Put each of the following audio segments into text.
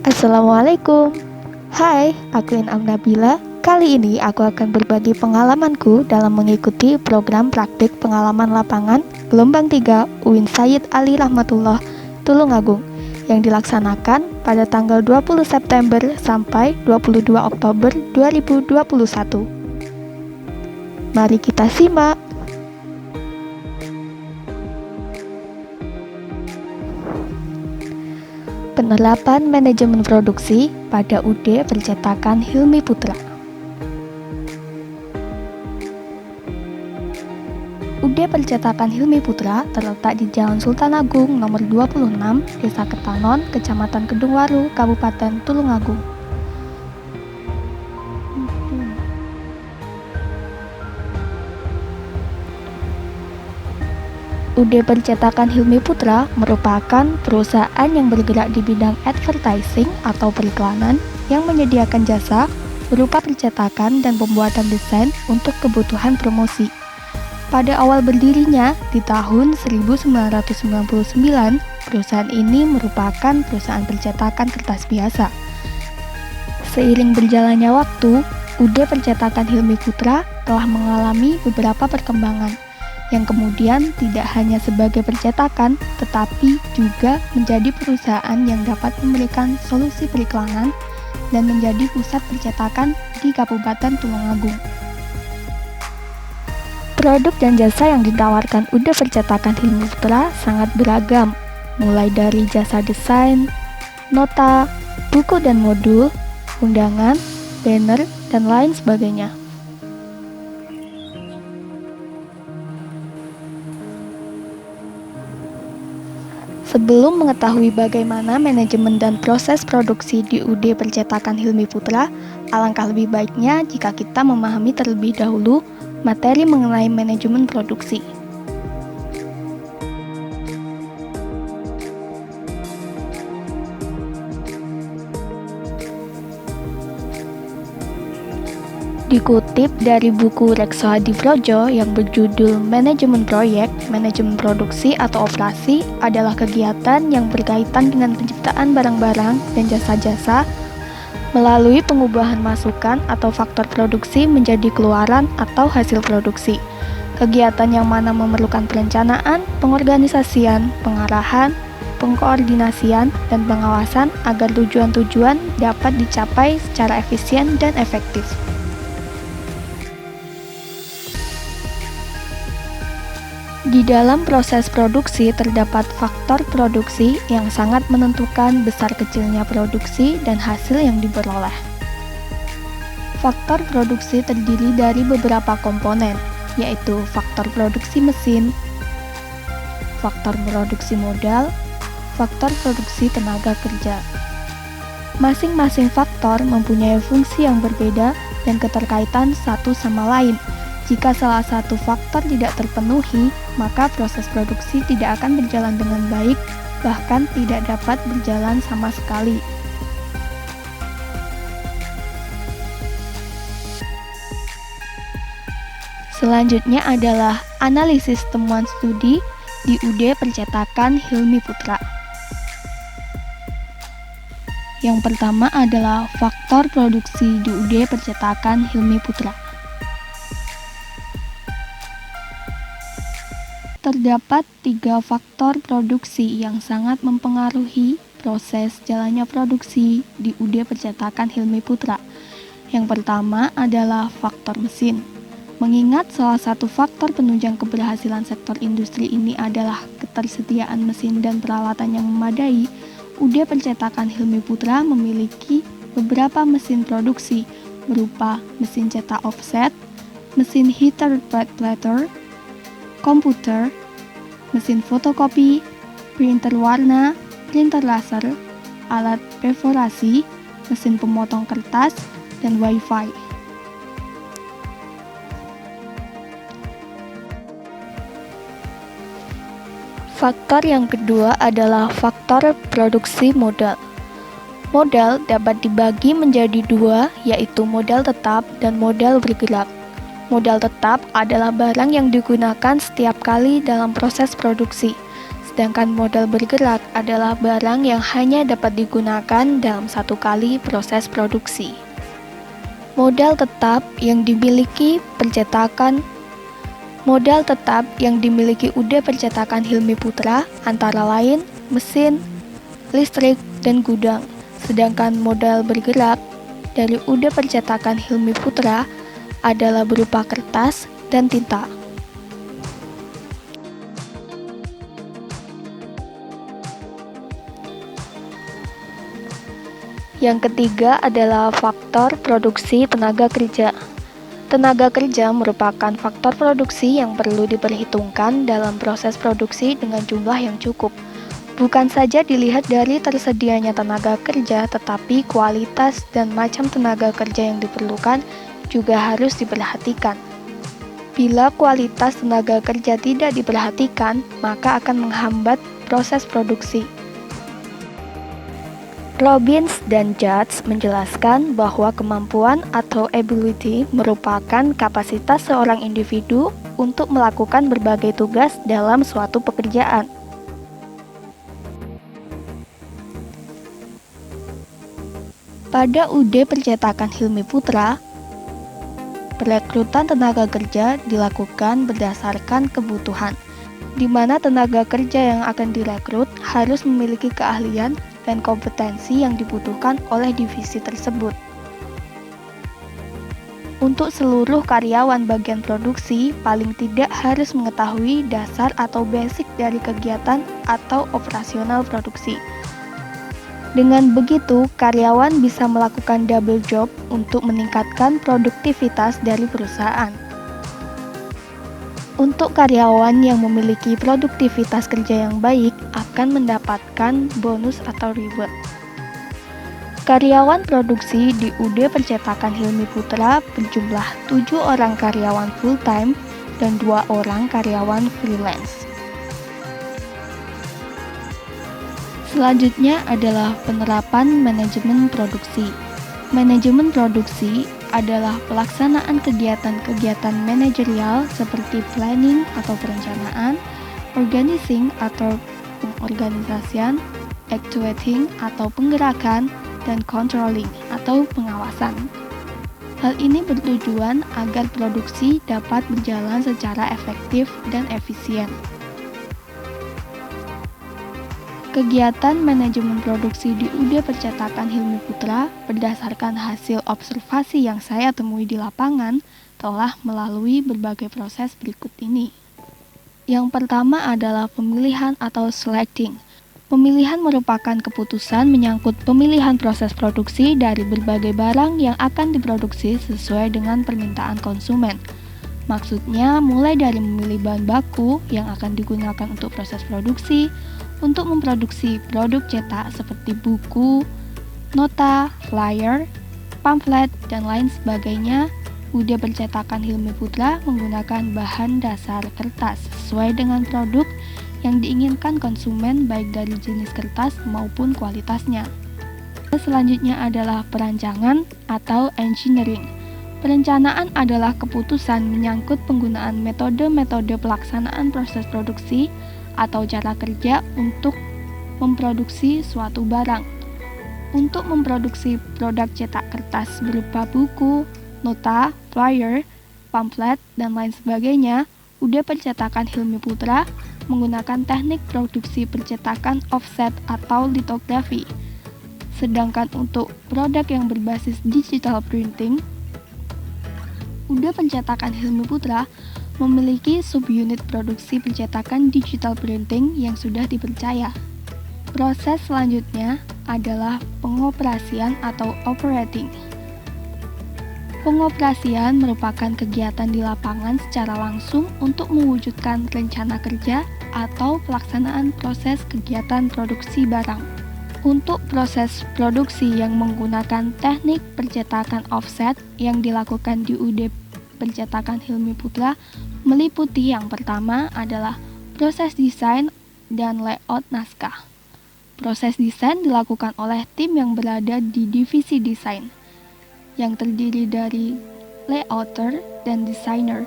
Assalamualaikum. Hai, aku Inam Nabila. Kali ini aku akan berbagi pengalamanku dalam mengikuti program praktik pengalaman lapangan gelombang 3 UIN Sayyid Ali Rahmatullah Tulungagung yang dilaksanakan pada tanggal 20 September sampai 22 Oktober 2021. Mari kita simak. Penerapan manajemen produksi pada UD Percetakan Hilmi Putra. UD Percetakan Hilmi Putra terletak di Jalan Sultan Agung nomor 26, Desa Ketanon, Kecamatan Kedungwaru, Kabupaten Tulungagung. UD Percetakan Hilmi Putra merupakan perusahaan yang bergerak di bidang advertising atau periklanan yang menyediakan jasa berupa percetakan dan pembuatan desain untuk kebutuhan promosi. Pada awal berdirinya di tahun 1999, perusahaan ini merupakan perusahaan percetakan kertas biasa. Seiring berjalannya waktu, UD Percetakan Hilmi Putra telah mengalami beberapa perkembangan yang kemudian tidak hanya sebagai percetakan, tetapi juga menjadi perusahaan yang dapat memberikan solusi periklanan dan menjadi pusat percetakan di Kabupaten Tulungagung. Produk dan jasa yang ditawarkan UD Percetakan Hilmi Putra sangat beragam, mulai dari jasa desain, nota, buku dan modul, undangan, banner, dan lain sebagainya. Sebelum mengetahui bagaimana manajemen dan proses produksi di UD Percetakan Hilmi Putra, alangkah lebih baiknya jika kita memahami terlebih dahulu materi mengenai manajemen produksi. Dikutip dari buku Rekso Hadiprojo yang berjudul Manajemen Proyek, Manajemen Produksi atau Operasi adalah kegiatan yang berkaitan dengan penciptaan barang-barang dan jasa-jasa melalui pengubahan masukan atau faktor produksi menjadi keluaran atau hasil produksi. Kegiatan yang mana memerlukan perencanaan, pengorganisasian, pengarahan, pengkoordinasian, dan pengawasan agar tujuan-tujuan dapat dicapai secara efisien dan efektif. Di dalam proses produksi terdapat faktor produksi yang sangat menentukan besar kecilnya produksi dan hasil yang diperoleh. Faktor produksi terdiri dari beberapa komponen, yaitu faktor produksi mesin, faktor produksi modal, faktor produksi tenaga kerja. Masing-masing faktor mempunyai fungsi yang berbeda dan keterkaitan satu sama lain. Jika salah satu faktor tidak terpenuhi, maka proses produksi tidak akan berjalan dengan baik, bahkan tidak dapat berjalan sama sekali. Selanjutnya adalah analisis temuan studi di UD Percetakan Hilmi Putra. Yang pertama adalah faktor produksi di UD Percetakan Hilmi Putra. Terdapat 3 faktor produksi yang sangat mempengaruhi proses jalannya produksi di UD Percetakan Hilmi Putra. Yang pertama adalah faktor mesin. Mengingat salah satu faktor penunjang keberhasilan sektor industri ini adalah ketersediaan mesin dan peralatan yang memadai, UD Percetakan Hilmi Putra memiliki beberapa mesin produksi berupa mesin cetak offset, mesin heater plater, komputer, mesin fotokopi, printer warna, printer laser, alat perforasi, mesin pemotong kertas, dan WiFi. Faktor yang kedua adalah faktor produksi modal. Modal dapat dibagi menjadi 2, yaitu modal tetap dan modal bergerak. Modal tetap adalah barang yang digunakan setiap kali dalam proses produksi. sedangkan modal bergerak adalah barang yang hanya dapat digunakan dalam satu kali proses produksi. Modal tetap yang dimiliki UD Percetakan Hilmi Putra antara lain mesin, listrik, dan gudang. Sedangkan modal bergerak dari UD Percetakan Hilmi Putra adalah berupa kertas dan tinta. Yang ketiga adalah faktor produksi tenaga kerja. Tenaga kerja merupakan faktor produksi yang perlu diperhitungkan dalam proses produksi dengan jumlah yang cukup. Bukan saja dilihat dari tersedianya tenaga kerja, tetapi kualitas dan macam tenaga kerja yang diperlukan juga harus diperhatikan. Bila kualitas tenaga kerja tidak diperhatikan, maka akan menghambat proses produksi. Robbins dan Judge menjelaskan bahwa kemampuan atau ability merupakan kapasitas seorang individu untuk melakukan berbagai tugas dalam suatu pekerjaan. Pada UD Percetakan Hilmi Putra, perekrutan tenaga kerja dilakukan berdasarkan kebutuhan, di mana tenaga kerja yang akan direkrut harus memiliki keahlian dan kompetensi yang dibutuhkan oleh divisi tersebut. Untuk seluruh karyawan bagian produksi, paling tidak harus mengetahui dasar atau basic dari kegiatan atau operasional produksi. Dengan begitu, karyawan bisa melakukan double job untuk meningkatkan produktivitas dari perusahaan. Untuk karyawan yang memiliki produktivitas kerja yang baik akan mendapatkan bonus atau reward. Karyawan produksi di UD Percetakan Hilmi Putra berjumlah 7 orang karyawan full-time dan 2 orang karyawan freelance. Selanjutnya adalah penerapan manajemen produksi. Manajemen produksi adalah pelaksanaan kegiatan-kegiatan manajerial seperti planning atau perencanaan, organizing atau pengorganisasian, actuating atau penggerakan, dan controlling atau pengawasan. Hal ini bertujuan agar produksi dapat berjalan secara efektif dan efisien. Kegiatan manajemen produksi di UD Percetakan Hilmi Putra berdasarkan hasil observasi yang saya temui di lapangan telah melalui berbagai proses berikut ini. Yang pertama adalah pemilihan atau selecting. Pemilihan merupakan keputusan menyangkut pemilihan proses produksi dari berbagai barang yang akan diproduksi sesuai dengan permintaan konsumen. Maksudnya mulai dari memilih bahan baku yang akan digunakan untuk proses produksi, untuk memproduksi produk cetak seperti buku, nota, flyer, pamflet, dan lain sebagainya. UD Percetakan Hilmi Putra menggunakan bahan dasar kertas sesuai dengan produk yang diinginkan konsumen baik dari jenis kertas maupun kualitasnya. Selanjutnya adalah perancangan atau engineering. Perencanaan adalah keputusan menyangkut penggunaan metode-metode pelaksanaan proses produksi atau cara kerja untuk memproduksi suatu barang. Untuk memproduksi produk cetak kertas berupa buku, nota, flyer, pamflet, dan lain sebagainya, UD Percetakan Hilmi Putra menggunakan teknik produksi percetakan offset atau litografi. Sedangkan untuk produk yang berbasis digital printing, UD Percetakan Hilmi Putra memiliki subunit produksi percetakan digital printing yang sudah dipercaya. Proses selanjutnya adalah pengoperasian atau operating. Pengoperasian merupakan kegiatan di lapangan secara langsung untuk mewujudkan rencana kerja atau pelaksanaan proses kegiatan produksi barang. Untuk proses produksi yang menggunakan teknik percetakan offset yang dilakukan di UD Percetakan Hilmi Putra meliputi yang pertama adalah proses desain dan layout naskah. Proses desain dilakukan oleh tim yang berada di divisi desain, yang terdiri dari layouter dan designer.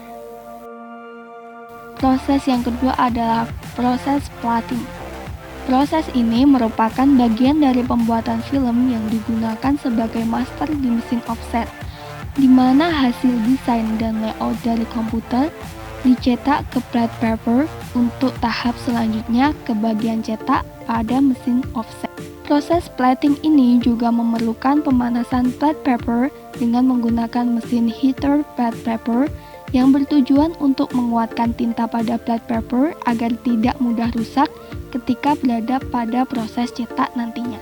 Proses yang kedua adalah proses plotting. Proses ini merupakan bagian dari pembuatan film yang digunakan sebagai master di mesin offset, di mana hasil desain dan layout dari komputer dicetak ke plate paper untuk tahap selanjutnya ke bagian cetak pada mesin offset. Proses plating ini juga memerlukan pemanasan plate paper dengan menggunakan mesin heater plate paper yang bertujuan untuk menguatkan tinta pada plate paper agar tidak mudah rusak ketika berada pada proses cetak nantinya.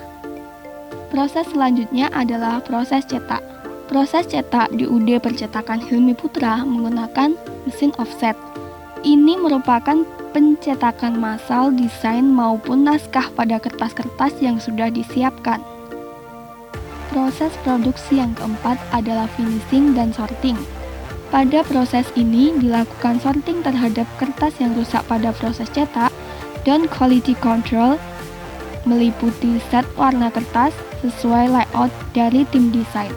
Proses selanjutnya adalah proses cetak. Proses cetak di UD Percetakan Hilmi Putra menggunakan mesin offset. Ini merupakan pencetakan massal desain maupun naskah pada kertas-kertas yang sudah disiapkan. Proses produksi yang keempat adalah finishing dan sorting. Pada proses ini dilakukan sorting terhadap kertas yang rusak pada proses cetak dan quality control meliputi set warna kertas sesuai layout dari tim desain.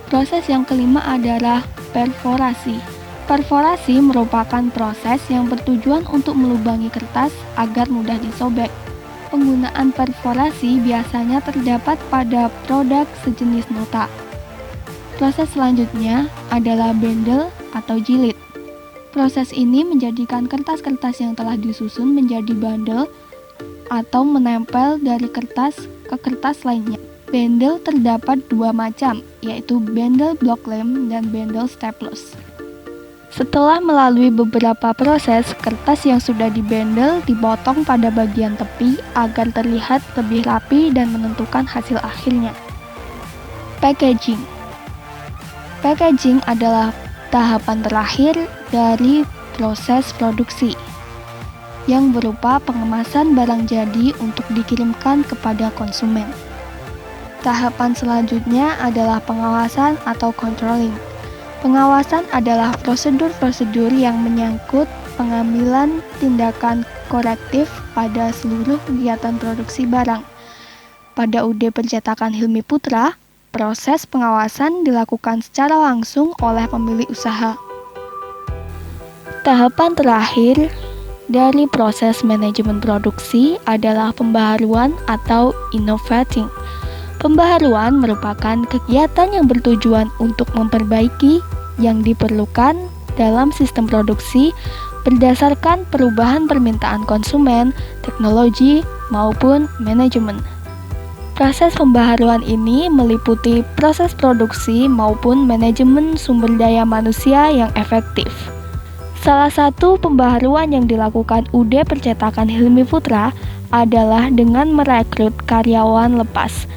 Proses yang kelima adalah perforasi. Perforasi merupakan proses yang bertujuan untuk melubangi kertas agar mudah disobek. Penggunaan perforasi biasanya terdapat pada produk sejenis nota. Proses selanjutnya adalah bendel atau jilid. Proses ini menjadikan kertas-kertas yang telah disusun menjadi bandel atau menempel dari kertas ke kertas lainnya. Bendel terdapat dua macam, yaitu bendel block lem dan bendel staples. Setelah melalui beberapa proses, kertas yang sudah dibendel dipotong pada bagian tepi agar terlihat lebih rapi dan menentukan hasil akhirnya. Packaging. Packaging adalah tahapan terakhir dari proses produksi yang berupa pengemasan barang jadi untuk dikirimkan kepada konsumen. Tahapan selanjutnya adalah pengawasan atau controlling. Pengawasan adalah prosedur-prosedur yang menyangkut pengambilan tindakan korektif pada seluruh kegiatan produksi barang. Pada UD Percetakan Hilmi Putra, proses pengawasan dilakukan secara langsung oleh pemilik usaha. Tahapan terakhir dari proses manajemen produksi adalah pembaharuan atau innovating. Pembaharuan merupakan kegiatan yang bertujuan untuk memperbaiki yang diperlukan dalam sistem produksi berdasarkan perubahan permintaan konsumen, teknologi, maupun manajemen. Proses pembaharuan ini meliputi proses produksi maupun manajemen sumber daya manusia yang efektif. Salah satu pembaharuan yang dilakukan UD Percetakan Hilmi Putra adalah dengan merekrut karyawan lepas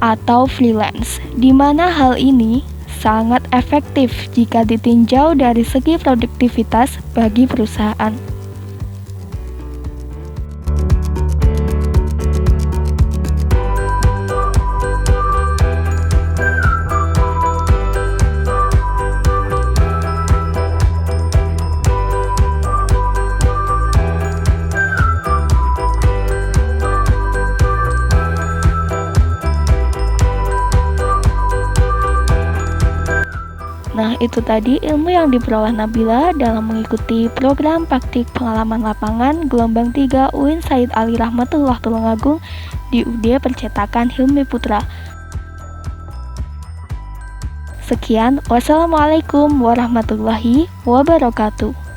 atau freelance, di mana hal ini sangat efektif jika ditinjau dari segi produktivitas bagi perusahaan. Nah, itu tadi ilmu yang diperoleh Nabila dalam mengikuti program praktik pengalaman lapangan gelombang 3 UIN Said Ali Rahmatullah Tulungagung di UD Percetakan Hilmi Putra. Sekian, wassalamualaikum warahmatullahi wabarakatuh.